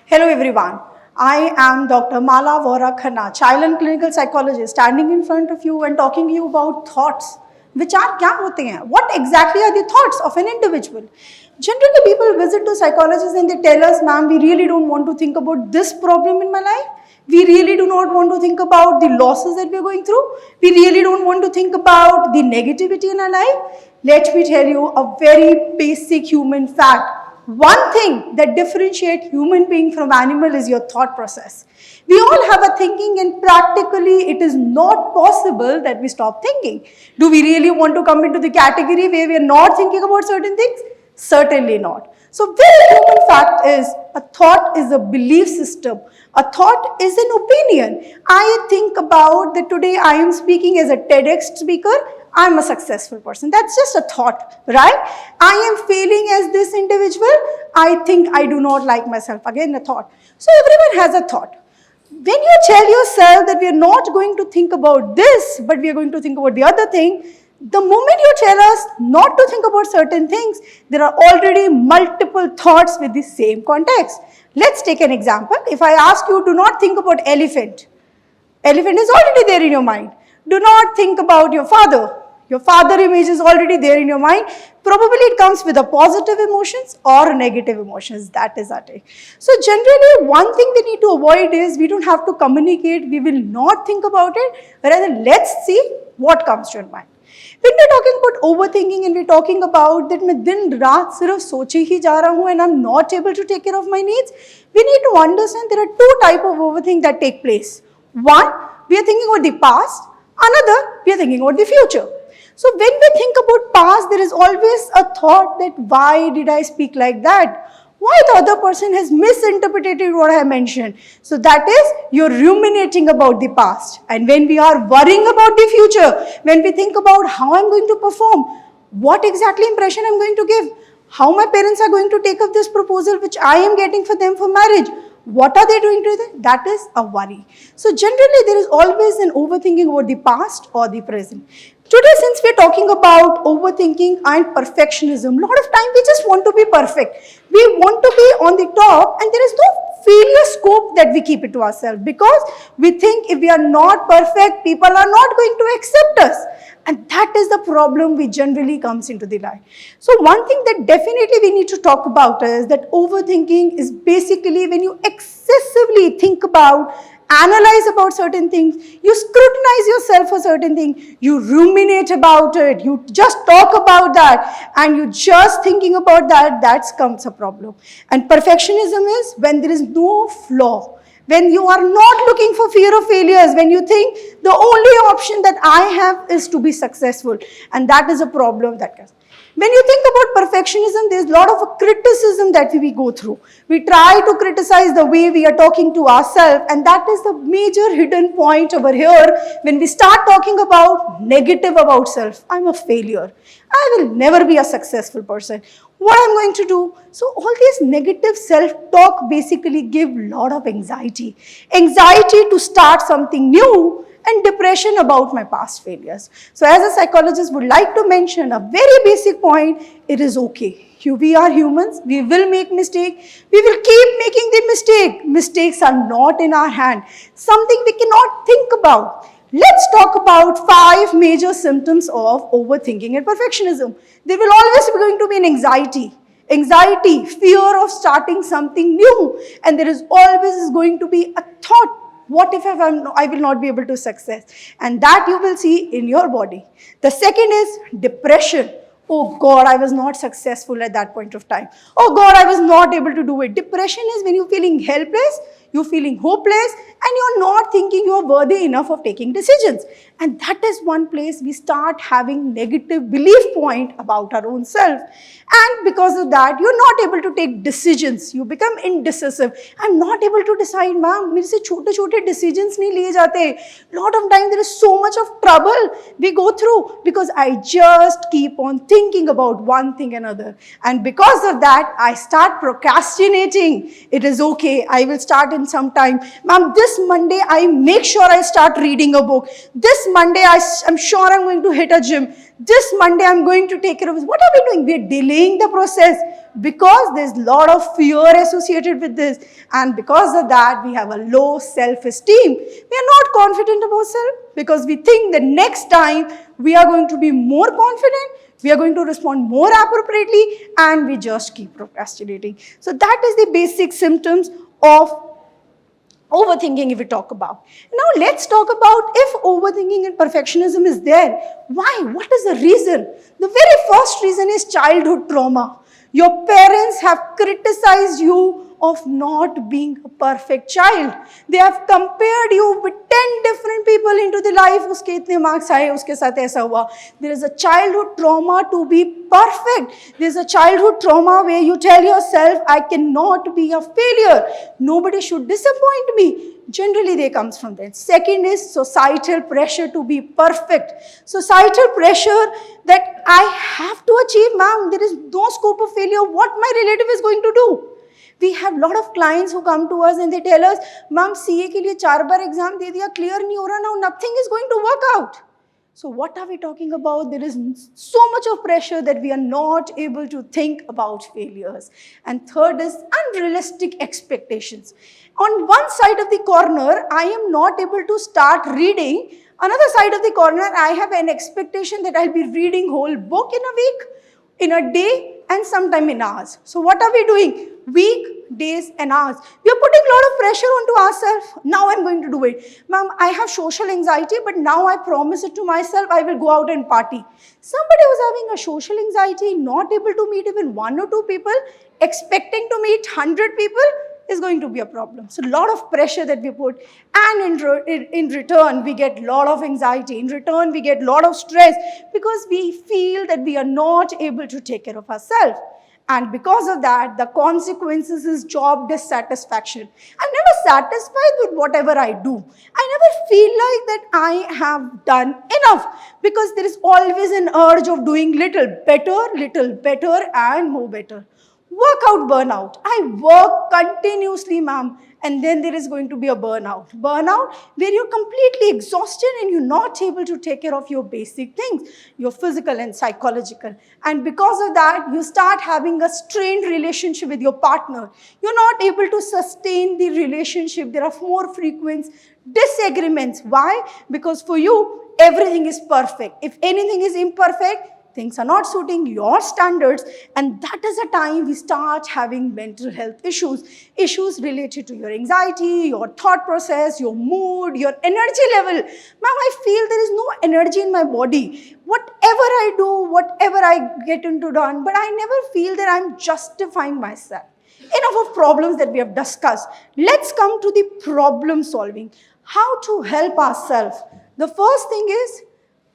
Hello everyone, I am Dr. Mala Vohra Khanna, child and clinical psychologist, standing in front of you and talking to you about thoughts. Vichar kya hote hain? What exactly are the thoughts of an individual? Generally, people visit to psychologists and they tell us, ma'am, we really don't want to think about this problem in my life. We really do not want to think about the losses that we are going through. We really don't want to think about the negativity in our life. Let me tell you a very basic human fact. One thing that differentiates human being from animal is your thought process. We all have a thinking and practically it is not possible that we stop thinking. Do we really want to come into the category where we are not thinking about certain things? Certainly not. So very human fact is a thought is a belief system. A thought is an opinion. I think about that today I am speaking as a TEDx speaker. I'm a successful person. That's just a thought, right? I am failing as this individual. I think I do not like myself. Again, a thought. So everyone has a thought. When you tell yourself that we are not going to think about this, but we are going to think about the other thing, the moment you tell us not to think about certain things, there are already multiple thoughts with the same context. Let's take an example. If I ask you, do not think about elephant. Elephant is already there in your mind. Do not think about your father. Your father image is already there in your mind. Probably it comes with a positive emotions or negative emotions. That is our take. So generally, one thing we need to avoid is we don't have to communicate. We will not think about it. Rather, let's see what comes to your mind. When we're talking about overthinking and we're talking about that मैं दिन रात सिर्फ सोचे ही जा रहा हूँ and I'm not able to take care of my needs, we need to understand there are two types of overthink that take place. One, we are thinking about the past. Another, we are thinking about the future. So when we think about past, there is always a thought that why did I speak like that? Why the other person has misinterpreted what I mentioned. So that is, you're ruminating about the past. And when we are worrying about the future, when we think about how I'm going to perform, what exactly impression I'm going to give, how my parents are going to take up this proposal which I am getting for them for marriage, what are they doing to them? That is a worry. So generally, there is always an overthinking about the past or the present. Today, since we are talking about overthinking and perfectionism, a lot of time we just want to be perfect. We want to be on the top and there is no failure scope that we keep it to ourselves because we think if we are not perfect, people are not going to accept us. And that is the problem which generally comes into the light. So one thing that definitely we need to talk about is that overthinking is basically when you excessively think about, analyze about certain things, you scrutinize yourself for certain things, you ruminate about it, you just talk about that and you just thinking about that, that comes a problem. And perfectionism is when there is no flaw. When you are not looking for fear of failures, when you think the only option that I have is to be successful. And that is a problem that comes. When you think about perfectionism, there is a lot of criticism that we go through. We try to criticize the way we are talking to ourselves, and that is the major hidden point over here. When we start talking about negative about self, I'm a failure. I will never be a successful person. What I'm going to do? So all this negative self-talk basically give a lot of anxiety. Anxiety to start something new and depression about my past failures. So as a psychologist would like to mention a very basic point, it is okay. We are humans, we will make mistakes, we will keep making the mistake. Mistakes are not in our hand, something we cannot think about. Let's talk about 5 major symptoms of overthinking and perfectionism. There will always be going to be an anxiety. Anxiety, fear of starting something new. And there is always going to be a thought. What if I will not be able to success? And that you will see in your body. The second is depression. Oh God, I was not successful at that point of time. Oh God, I was not able to do it. Depression is when you're feeling helpless, you're feeling hopeless, and you're not thinking you're worthy enough of taking decisions. And that is one place we start having negative belief point about our own self. And because of that, you're not able to take decisions. You become indecisive. I'm not able to decide, ma'am, मेरे से छोटे-छोटे decisions नहीं लिए जाते. Lot of time there is so much of trouble we go through because I just keep on thinking about one thing another. And because of that, I start procrastinating. It is okay. I will start in some time. Ma'am, this Monday, I make sure I start reading a book. This Monday, I'm sure I'm going to hit a gym. This Monday, I'm going to take care of this. What are we doing? We're delaying the process. because there's a lot of fear associated with this, and because of that we have a low self-esteem. We are not confident about self because we think that next time we are going to be more confident, we are going to respond more appropriately, and we just keep procrastinating. So that is the basic symptoms of overthinking if we talk about. Now let's talk about if overthinking and perfectionism is there. Why? What is the reason? The very first reason is childhood trauma. Your parents have criticized you of not being a perfect child. They have compared you with 10 different people into the life. Uske itne marks aaye, uske sath aisa hua. There is a childhood trauma to be perfect. There is a childhood trauma where you tell yourself, I cannot be a failure. Nobody should disappoint me. Generally, they comes from that. Second is societal pressure to be perfect. Societal pressure that I have to achieve, ma'am. There is no scope of failure. What my relative is going to do? We have a lot of clients who come to us and they tell us, ma'am, CA के लिए 4 बार exam दे दिया, clear नहीं हो रहा, now nothing is going to work out. So what are we talking about? There is so much of pressure that we are not able to think about failures. And third is unrealistic expectations. On one side of the corner, I am not able to start reading. Another side of the corner, I have an expectation that I'll be reading whole book in a week, in a day, and sometime in hours. So what are we doing? Week, days, and hours. We are putting a lot of pressure onto ourselves. Now I'm going to do it. Ma'am, I have social anxiety, but now I promise it to myself, I will go out and party. Somebody who's having a social anxiety, not able to meet even 1 or 2 people, expecting to meet 100 people, is going to be a problem. So a lot of pressure that we put, and in return we get a lot of anxiety. In return we get a lot of stress because we feel that we are not able to take care of ourselves. And because of that, the consequences is job dissatisfaction. I'm never satisfied with whatever I do. I never feel like that I have done enough because there is always an urge of doing little better and more better. Workout burnout. I work continuously, ma'am, and then there is going to be a burnout. Burnout where you're completely exhausted and you're not able to take care of your basic things, your physical and psychological. And because of that, you start having a strained relationship with your partner. You're not able to sustain the relationship. There are more frequent disagreements. Why? Because for you, everything is perfect. If anything is imperfect, things are not suiting your standards, and that is a time we start having mental health issues related to your anxiety, your thought process, your mood, your energy level. Ma'am, I feel there is no energy in my body. Whatever I do, whatever I get into done, but I never feel that I'm justifying myself. Enough of problems that we have discussed. Let's come to the problem solving. How to help ourselves. The first thing is,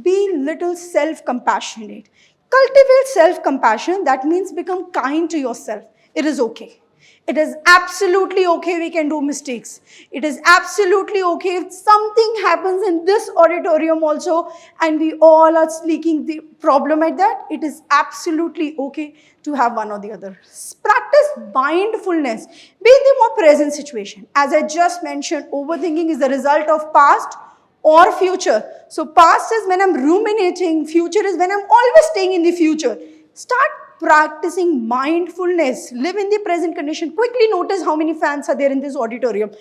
be little self-compassionate. Cultivate self-compassion. That means become kind to yourself. It is okay. It is absolutely okay we can do mistakes. It is absolutely okay if something happens in this auditorium also and we all are leaking the problem at that. It is absolutely okay to have one or the other. Practice mindfulness. Be in the more present situation. As I just mentioned, overthinking is the result of past or future. So past is when I'm ruminating, future is when I'm always staying in the future. Start practicing mindfulness. Live in the present condition. Quickly notice how many fans are there in this auditorium.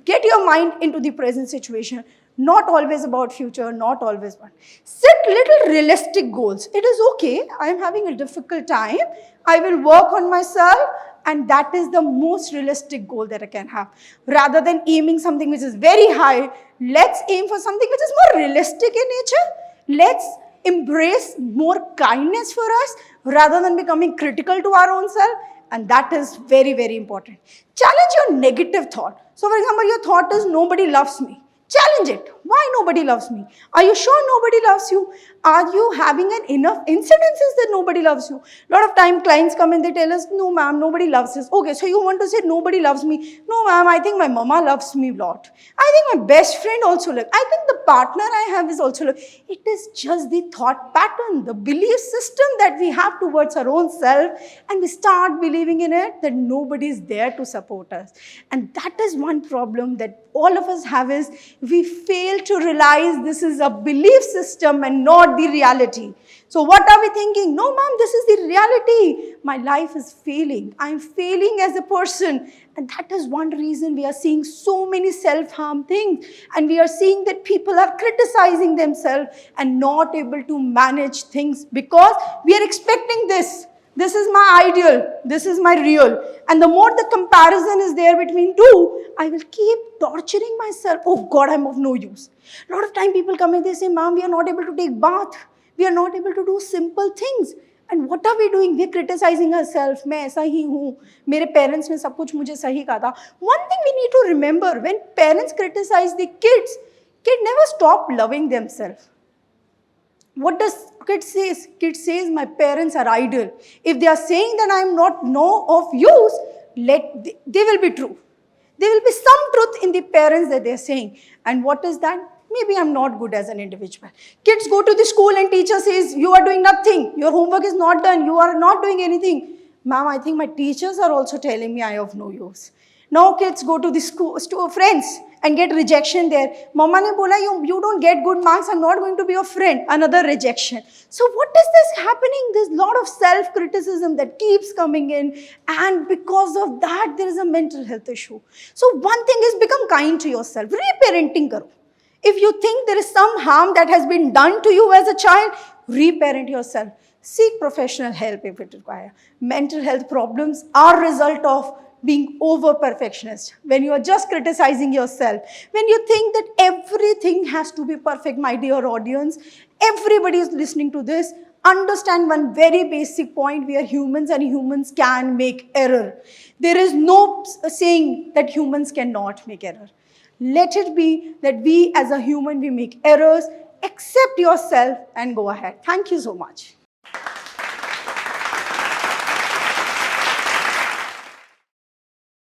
Get your mind into the present situation. Not always about future, not always one. Set little realistic goals. It is okay, I am having a difficult time. I will work on myself, and that is the most realistic goal that I can have. Rather than aiming something which is very high, let's aim for something which is more realistic in nature. Let's embrace more kindness for us rather than becoming critical to our own self. And that is very, very important. Challenge your negative thought. So for example, your thought is nobody loves me. Challenge it. Why nobody loves me? Are you sure nobody loves you? Are you having enough incidences that nobody loves you? A lot of time clients come and they tell us, no ma'am, nobody loves us. Okay, so you want to say nobody loves me. No ma'am, I think my mama loves me a lot. I think my best friend also loves. I think the partner I have is also loves. It is just the thought pattern, the belief system that we have towards our own self, and we start believing in it that nobody is there to support us. And that is one problem that all of us have, is we fail fail to realize this is a belief system and not the reality. So what are we thinking? No, ma'am, this is the reality. My life is failing. I'm failing as a person. And that is one reason we are seeing so many self-harm things. And we are seeing that people are criticizing themselves and not able to manage things because we are expecting this. This is my ideal. This is my real. And the more the comparison is there between two, I will keep torturing myself. Oh God, I'm of no use. A lot of time people come and they say, ma'am, we are not able to take bath. We are not able to do simple things. And what are we doing? We are criticizing ourselves. मैं ऐसा ही हूँ. मेरे parents ने सब कुछ मुझे सही कहा था. One thing we need to remember, when parents criticize the kids, kid never stop loving themselves. What does kid says? Kid says, my parents are idle. If they are saying that I am not of use, they will be true. There will be some truth in the parents that they are saying. And what is that? Maybe I'm not good as an individual. Kids go to the school and teacher says, you are doing nothing. Your homework is not done. You are not doing anything. Ma'am, I think my teachers are also telling me I have no use. Now kids go to the school, to friends and get rejection there. Mama ne bola, you don't get good marks. I'm not going to be your friend. Another rejection. So what is this happening? There's a lot of self-criticism that keeps coming in. And because of that, there is a mental health issue. So one thing is become kind to yourself. Reparenting karo. If you think there is some harm that has been done to you as a child, reparent yourself. Seek professional help if it requires. Mental health problems are a result of being over-perfectionist. When you are just criticizing yourself, when you think that everything has to be perfect, my dear audience, everybody is listening to this, understand one very basic point: we are humans and humans can make error. There is no saying that humans cannot make error. Let it be that we as a human, we make errors. Accept yourself and go ahead. Thank you so much.